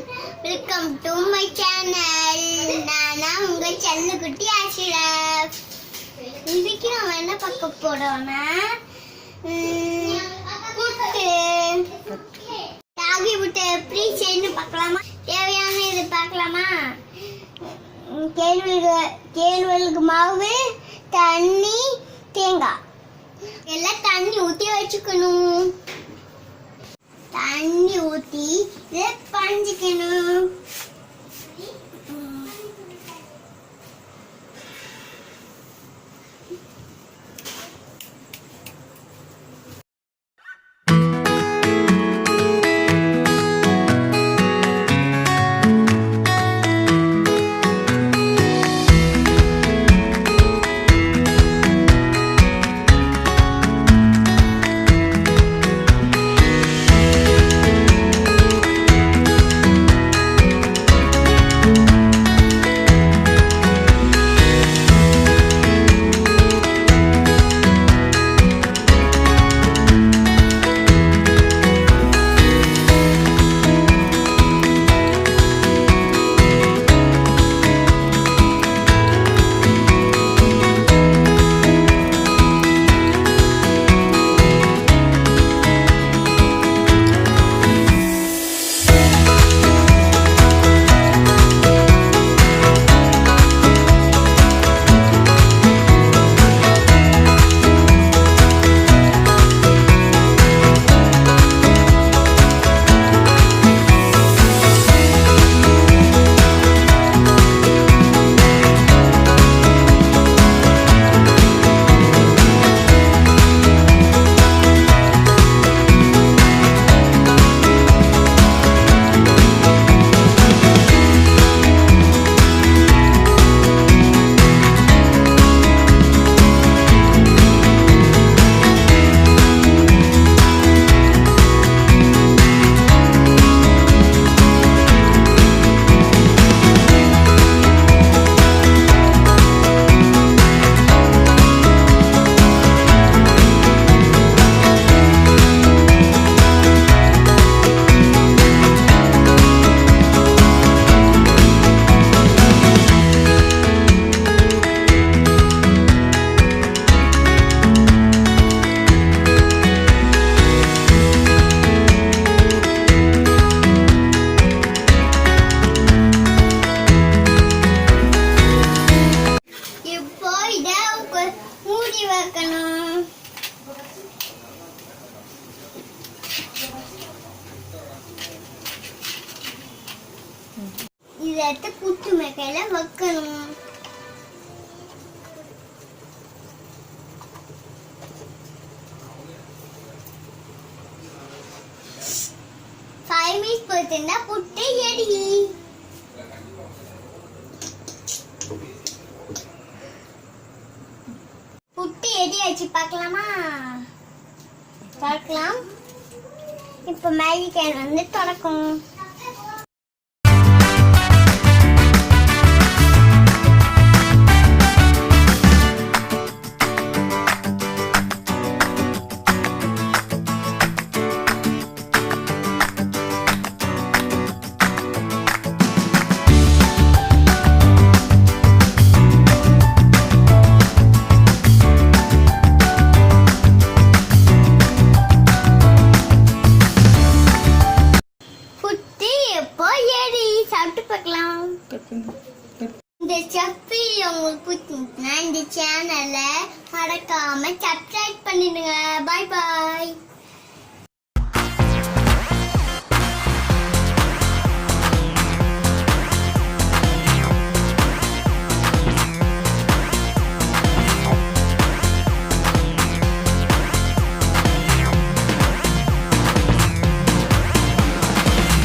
Welcome to my channel. நானா உங்க செல்லக்குட்டி Ashraf. இன்னைக்கு நாம என்ன பார்க்க போறோம்னா புட்டு. ராகி புட்டு எப்படி செய்யணும்னு பார்க்கலாமா? தேவையான இது பார்க்கலாமா? கேழ்வரகு மாவு, தண்ணி, தேங்காய் எல்லாம் தண்ணி ஊற்றி வச்சுக்கணும். தண்ணி ஊற்றி இதை பஞ்சிக்கணும். இதை புட்டு மேக்கையில வைக்கணும். போச்சுன்னா புட்டு எடி. புட்டு எடி வச்சு பார்க்கலாமா? பார்க்கலாம். இப்ப மேகி கேன் வந்து தொடக்கும். இந்த செஃப்பி உங்களுக்கு பிடிச்சிருந்துச்சுன்னா இந்த சேனலை மறக்காம சப்ஸ்கிரைப் பண்ணிடுங்க. பாய் பாய்.